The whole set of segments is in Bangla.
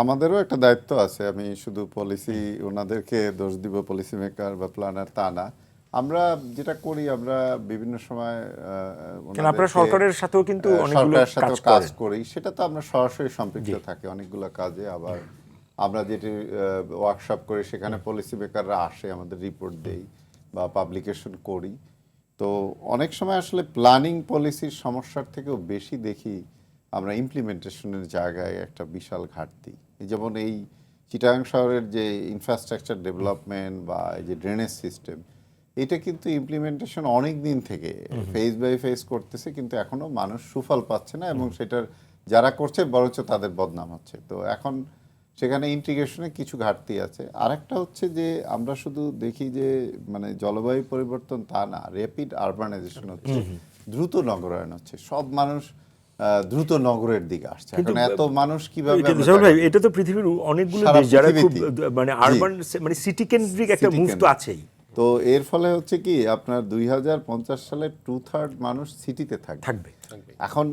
আমাদেরও একটা দায়িত্ব আছে। আমি শুধু পলিসি ওনাদেরকে দোষ দিব, পলিসি মেকার বা প্ল্যানার তা না। আমরা যেটা করি, আমরা বিভিন্ন সময় আপনারা সরকারের সাথেও কিন্তু অনেকগুলো সরকারের সাথেও কাজ করেন। করি, সেটা তো আমরা সরাসরি সম্পৃক্ত থাকি অনেকগুলো কাজে। আবার আমরা যেটি ওয়ার্কশপ করি, সেখানে পলিসি মেকাররা আসে, আমাদের রিপোর্ট দেই বা পাবলিকেশন করি। তো অনেক সময় আসলে প্ল্যানিং পলিসির সমস্যার থেকেও বেশি দেখি আমরা ইমপ্লিমেন্টেশনের জায়গায় একটা বিশাল ঘাটতি। যেমন এই চিটাগাং শহরের যে ইনফ্রাস্ট্রাকচার ডেভেলপমেন্ট বা এই যে ড্রেনেজ সিস্টেম, এটা কিন্তু ইমপ্লিমেন্টেশন অনেক দিন থেকে ফেজ বাই ফেজ করতেছে, কিন্তু এখনো মানুষ সুফল পাচ্ছে না, এবং সেটার যারা করছে বরঞ্চ তাদের বদনাম হচ্ছে। তো এখন সেখানে ইন্টিগ্রেশনে কিছু ঘাটতি আছে। আরেকটা হচ্ছে যে আমরা শুধু দেখি যে মানে জলবায়ু পরিবর্তন তা না, র্যাপিড আরবানাইজেশন হচ্ছে, দ্রুত নগরায়ন হচ্ছে, সব মানুষ দ্রুত নগরের দিকে আসছে। এখন এত মানুষ কিভাবে এটা তো পৃথিবীর অনেকগুলো দেশ যারা খুব মানে আরবান মানে সিটি কেন্দ্রিক একটা মুভ তো আছেই। তো এর ফলে হচ্ছে কি, আপনার 2050 সালে 2/3 মানুষ সিটিতে থাকবে। এখন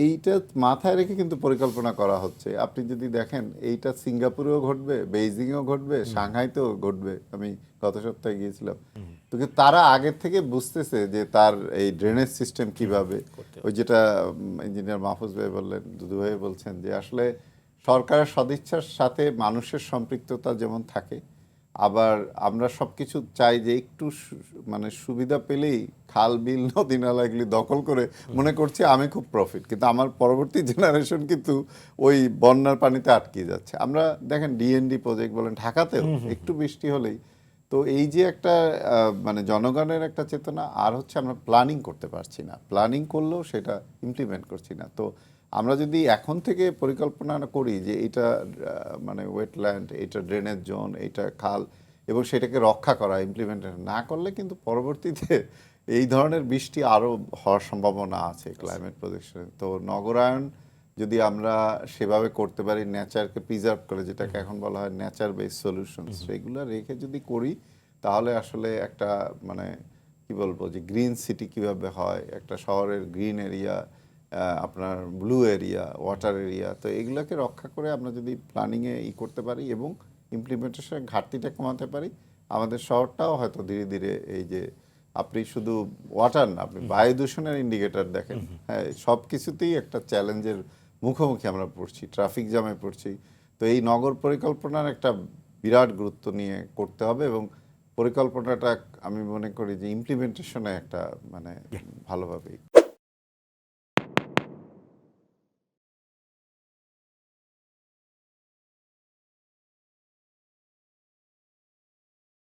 এইটা মাথায় রেখে কিন্তু পরিকল্পনা করা হচ্ছে। আপনি যদি দেখেন, এইটা সিঙ্গাপুরেও ঘটবে, বেইজিংয়েও ঘটবে, সাংহাইতেও ঘটবে। আমি গত সপ্তাহে গিয়েছিলাম। তো তারা আগের থেকে বুঝতেছে যে তার এই ড্রেনেজ সিস্টেম কিভাবে, ওই যেটা ইঞ্জিনিয়ার মাহফুজ ভাই বললেন, দুদু ভাই বলছেন, যে আসলে সরকারের সদিচ্ছার সাথে মানুষের সম্পৃক্ততা যেমন থাকে, আবার আমরা সবকিছু চাই যে একটু মানে সুবিধা পেলেই খাল বিল নদী নালা এগুলি দখল করে মনে করছি আমি খুব প্রফিট, কিন্তু আমার পরবর্তী জেনারেশন কিন্তু ওই বন্যার পানিতে আটকে যাচ্ছে। আমরা দেখেন ডিএনডি প্রজেক্ট বলেন, ঢাকাতেও একটু বৃষ্টি হলেই তো এই যে একটা মানে জনগণের একটা চেতনা, আর হচ্ছে আমরা প্ল্যানিং করতে পারছি না, প্ল্যানিং করলেও সেটা ইমপ্লিমেন্ট করছি না। তো আমরা যদি এখন থেকে পরিকল্পনা করি যে এটা মানে ওয়েটল্যান্ড, এটা ড্রেনেজ জোন, এটা খাল, এবং সেটাকে রক্ষা করা, ইমপ্লিমেন্টেশন না করলে কিন্তু পরবর্তীতে এই ধরনের বৃষ্টি আরও হওয়ার সম্ভাবনা আছে ক্লাইমেট প্রজেকশনে। তো নগরায়ন যদি আমরা সেভাবে করতে পারি, নেচারকে প্রিজার্ভ করে, যেটাকে এখন বলা হয় নেচার বেসড সলিউশন, সেগুলো রেখে যদি করি, তাহলে আসলে একটা মানে কি বলবো, যে গ্রিন সিটি কিভাবে হয়, একটা শহরের গ্রিন এরিয়া, আপনার ব্লু এরিয়া, ওয়াটার এরিয়া, তো এগুলোকে রক্ষা করে আমরা যদি প্ল্যানিংয়ে করতে পারি এবং ইমপ্লিমেন্টেশনের ঘাটতিটা কমাতে পারি, আমাদের শহরটাও হয়তো ধীরে ধীরে, এই যে আপনি শুধু ওয়াটার না, আপনি বায়ু দূষণের ইন্ডিকেটর দেখেন, হ্যাঁ, সব কিছুতেই একটা চ্যালেঞ্জের মুখোমুখি আমরা পড়ছি, ট্রাফিক জ্যামে পড়ছি। তো এই নগর পরিকল্পনার একটা বিরাট গুরুত্ব নিয়ে করতে হবে, এবং পরিকল্পনাটা আমি মনে করি যে ইমপ্লিমেন্টেশনে একটা মানে ভালোভাবেই